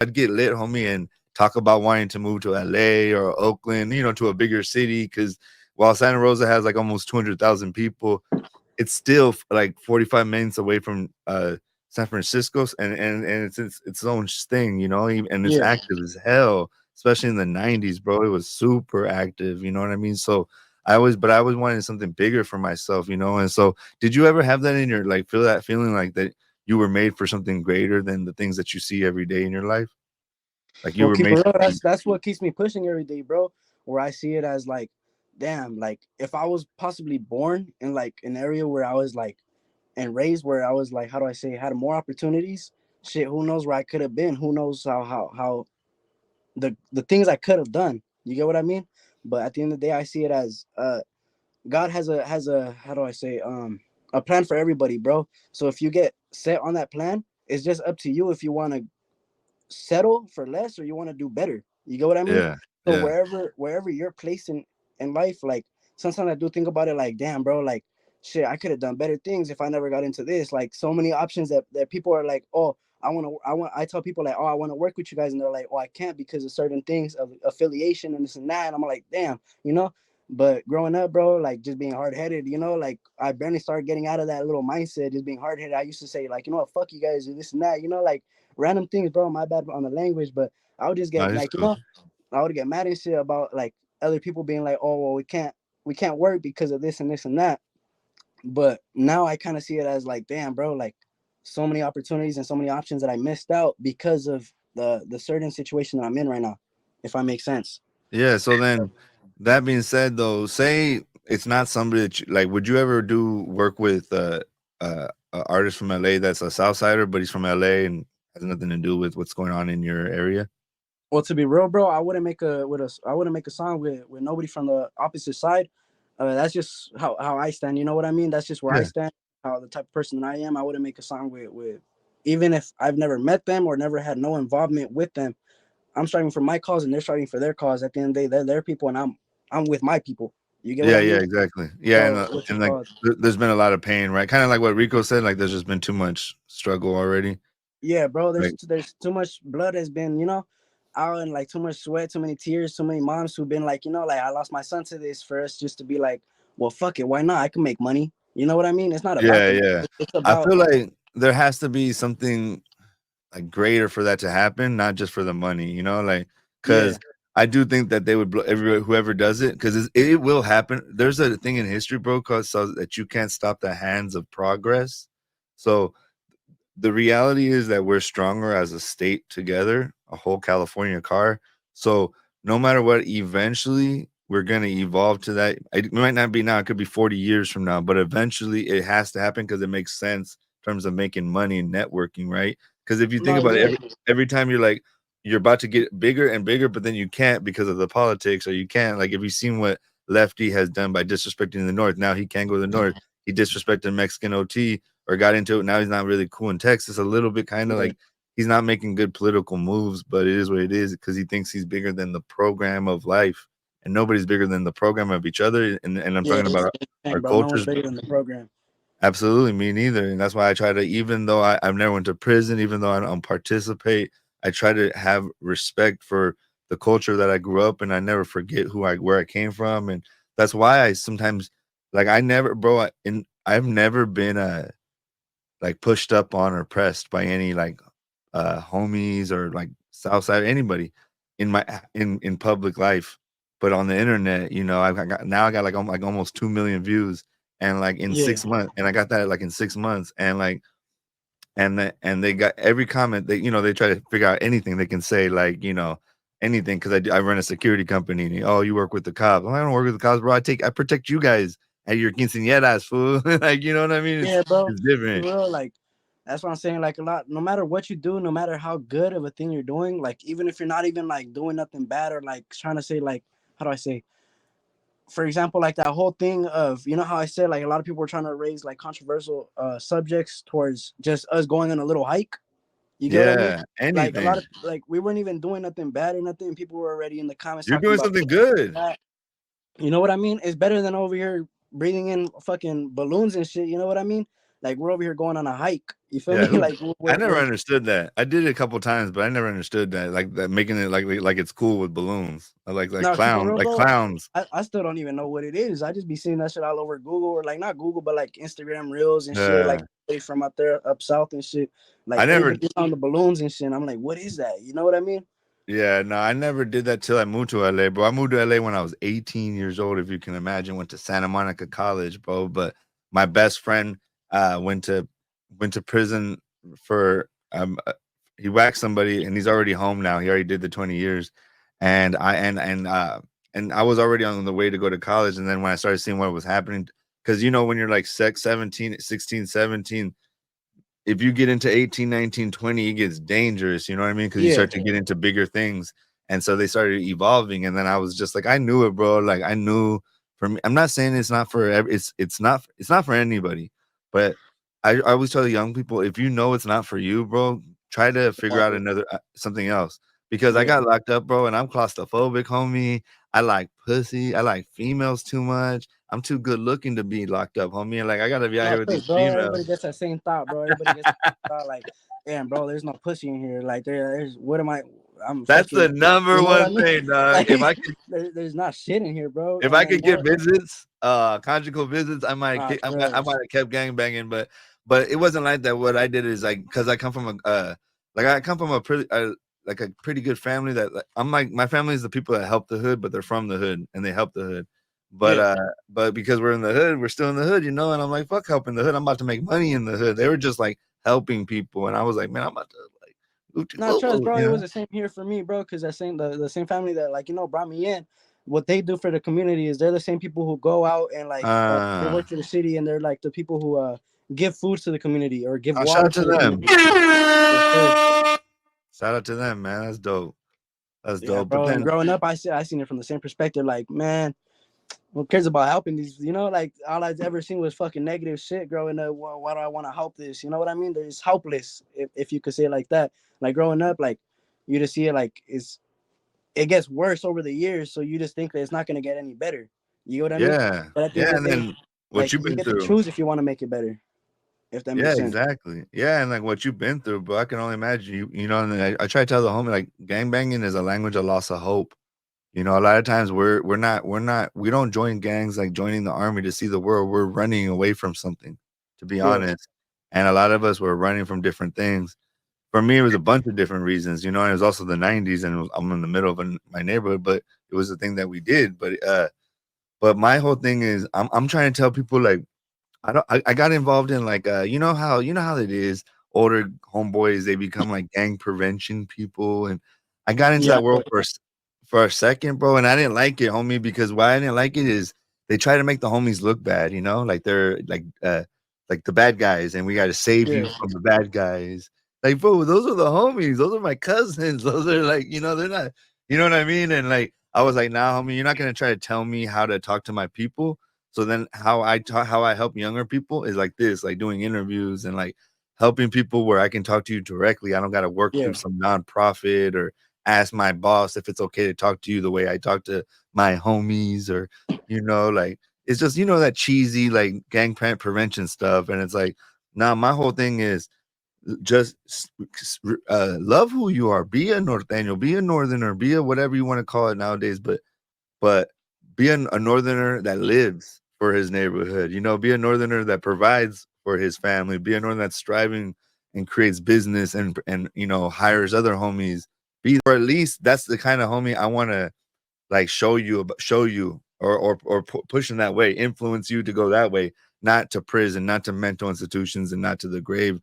I'd get lit, homie, and talk about wanting to move to LA or Oakland, to a bigger city. Because while Santa Rosa has like almost 200,000 people, it's still like 45 minutes away from San Francisco, and it's own thing, and it's Yeah. active as hell, especially in the 90s, bro. It was super active, you know what I mean? So but I always wanted something bigger for myself, and so did you ever have that in your like feel that feeling like that you were made for something greater than the things that you see every day in your life? Like you Well, were keep it made real. to be. That's what keeps me pushing every day, bro. Where I see it as like, damn, like if I was possibly born in like an area where I was like and raised where I was like, how do I say, had more opportunities. Shit, who knows where I could have been? Who knows how the things I could have done. You get what I mean? But at the end of the day, I see it as God has a how do I say a plan for everybody, bro. So if you get set on that plan, it's just up to you if you want to settle for less or you want to do better. You get what I mean? Yeah, So yeah, wherever you're placed in life, like sometimes I do think about it like, damn, bro, like shit, I could have done better things if I never got into this. Like so many options that people are like, oh, I tell people like, oh, I want to work with you guys, and they're like, oh, I can't because of certain things of affiliation and this and that. And I'm like, damn, you know. But growing up, bro, like just being hard headed, like I barely started getting out of that little mindset, just being hard headed. I used to say like, you know what, fuck you guys, and this and that, like random things, bro. My bad on the language, but I would just no, get it's like, cool. I would get mad and shit about like other people being like, oh, well, we can't work because of this and this and that. But now I kind of see it as like, damn, bro, like so many opportunities and so many options that I missed out because of the certain situation that I'm in right now, if I make sense. Yeah, so then that being said though, say it's not somebody that you like, would you ever do work with a artist from LA that's a South Sider, but he's from LA and has nothing to do with what's going on in your area? Well, to be real, bro, I wouldn't make a song with nobody from the opposite side. That's just how I stand. You know what I mean? That's just where I Yeah. stand. How the type of person that I am. I wouldn't make a song with even if I've never met them or never had no involvement with them. I'm starting for my cause and they're starting for their cause. At the end of the day, they're their people and I'm with my people. You get what Yeah, I yeah, mean? exactly. Yeah, So what you and like call it? there's been a lot of pain, right? Kind of like what Rico said, like there's just been too much struggle already. Yeah, bro. Like, There's too much blood has been out and like too much sweat, too many tears, too many moms who've been like like I lost my son to this for us just to be like, well, fuck it, why not? I can make money. You know what I mean? It's not about yeah, the money. yeah. It's I about feel like there has to be something like greater for that to happen, not just for the money, like yeah, because I do think that they would blow every whoever does it because it will happen. There's a thing in history, bro, called so that you can't stop the hands of progress. So the reality is that we're stronger as a state together, a whole California car. So no matter what, eventually we're gonna evolve to that. It might not be now; it could be 40 years from now, but eventually it has to happen because it makes sense in terms of making money and networking, right? Because if you think no, about it, yeah, every time you're about to get bigger and bigger, but then you can't because of the politics, or you can't. Like if you've seen what Lefty has done by disrespecting the North, now he can't go to the North. He disrespected Mexican OT or got into it. Now he's not really cool in Texas. A little bit, kind of yeah, like he's not making good political moves, but it is what it is because he thinks he's bigger than the program of life, and nobody's bigger than the program of each other. And I'm yeah. talking about our Bro, no one's cultures. bigger than the program. Absolutely, me neither. And that's why I try to, even though I've never went to prison, even though I don't participate, I try to have respect for the culture that I grew up in. I never forget where I came from, and that's why I sometimes like I never, bro. I've never been like pushed up on or pressed by any like homies or like Southside anybody in my in public life. But on the internet, I got like almost 2 million views and like in Yeah, 6 months, and I got that like in 6 months, and like and they got every comment they try to figure out anything they can say like anything because I run a security company and oh you work with the cops. I don't work with the cops, bro. I protect you guys at your quinceañeras, fool. Like you know what I mean? yeah, bro. It's For different. real, like that's what I'm saying. Like a lot, no matter what you do, no matter how good of a thing you're doing, like even if you're not even like doing nothing bad or like trying to say like how do I say, for example, like that whole thing of how I said like a lot of people were trying to raise like controversial subjects towards just us going on a little hike. You get what I mean? Yeah, Like a lot anything. of like we weren't even doing nothing bad or nothing. People were already in the comments You're talking doing about something good. that. You know what I mean? It's better than over here breathing in fucking balloons and shit. You know what I mean? Like we're over here going on a hike. You feel Yeah, me? who Like I never we're understood that. I did it a couple times, but I never understood that, like, that making it like it's cool with balloons, no, keep it real, like bro. clowns. I still don't even know what it is. I just be seeing that shit all over Google or like not Google, but like Instagram Reels and shit. Like Yeah. from out there up south and shit. I Like never everybody's on the balloons and shit. I'm like, what is that? You know what I mean? Yeah, no, I never did that till I moved to LA, bro. I moved to LA when I was 18 years old, if you can imagine. Went to Santa Monica College, bro. But my best friend went to prison for he whacked somebody and he's already home now. He already did the 20 years. And I was already on the way to go to college. And then when I started seeing what was happening, because when you're like 17, 16, 17, if you get into 18, 19, 20, it gets dangerous, you know what I mean? Because you Yeah. start to get into bigger things. And so they started evolving. And then I was just like, I knew it, bro. Like I knew for me, I'm not saying it's not for it's not for anybody. But I always tell the young people, if you know it's not for you, bro, try to figure out Exactly. another something else. Because I Yeah. got locked up, bro, and I'm claustrophobic, homie. I like pussy. I like females too much. I'm too good looking to be locked up, homie. And like I gotta be out No, here with cause these bro, everybody females. gets that same thought, bro. Everybody gets that same thought, like, damn, bro, there's no pussy in here. Like, there's what am I? I'm That's the fucking. You number know what I one mean? thing, dog. Like, there's not shit in here, bro. If And I then could get more, visits, conjugal visits, I might nah, I might I trust. might have kept gang banging, but it wasn't like that. What I did is like because I come from I come from a pretty like a pretty good family that like, I'm like my family is the people that help the hood, but they're from the hood and they help the hood. But Yeah. but because we're in the hood, we're still in the hood, and I'm like fuck helping the hood. I'm about to make money in the hood. They were just like helping people, and I was like, man, I'm about to like oochie Nah, boo trust, boo, bro. It was the same here for me, bro. Cause that same the same family that like brought me in. What they do for the community is they're the same people who go out and like they Uh, work for the city, and they're like the people who give food to the community or give shout water out to to the them. community. Yes, sir. Shout out to them, man. That's dope. That's Yeah, dope. But bro. And then growing up, I seen it from the same perspective. Like, man, who cares about helping these? Like all I've ever seen was fucking negative shit growing up. Well, why do I want to help this? You know what I mean? There's helpless, if you could say it like that. Like growing up, like you just see it like it gets worse over the years, so you just think that it's not gonna get any better. You know what I mean? yeah, But at the yeah, end of and the day, then what like you've you been get to through. choose if you want to make it better. If that Yeah, makes sense. exactly. Yeah, and like what you've been through, but I can only imagine and then I try to tell the homie like gang banging is a language of loss of hope. A lot of times we don't join gangs like joining the army to see the world. We're running away from something, to be Yeah, honest. And a lot of us were running from different things. For me, it was a bunch of different reasons, and it was also the 90s and I'm in the middle of my neighborhood, but it was the thing that we did. But my whole thing is I'm trying to tell people like I got involved in like you know how it is. Older homeboys, they become like gang prevention people. And I got into yeah, that world for a second, bro. And I didn't like it, homie, because why I didn't like it is they try to make the homies look bad, like they're like the bad guys, and we gotta save yeah, you from the bad guys. Like, bro, those are the homies, those are my cousins, those are like, they're not, you know what I mean? And like I was like, nah, homie, you're not gonna try to tell me how to talk to my people. So then how I help younger people is like this, like doing interviews and like helping people where I can talk to you directly. I don't got to work yeah, through some nonprofit or ask my boss if it's okay to talk to you the way I talk to my homies or like it's just that cheesy like gang prevention stuff. And it's like, nah, my whole thing is just love who you are, be a norteño, be a northerner, be a whatever you want to call it nowadays, but be a northerner that lives for his neighborhood, be a northerner that provides for his family, be a northerner that's striving and creates business and hires other homies. Or at least that's the kind of homie I want to like show you or push in that way, influence you to go that way, not to prison, not to mental institutions, and not to the grave.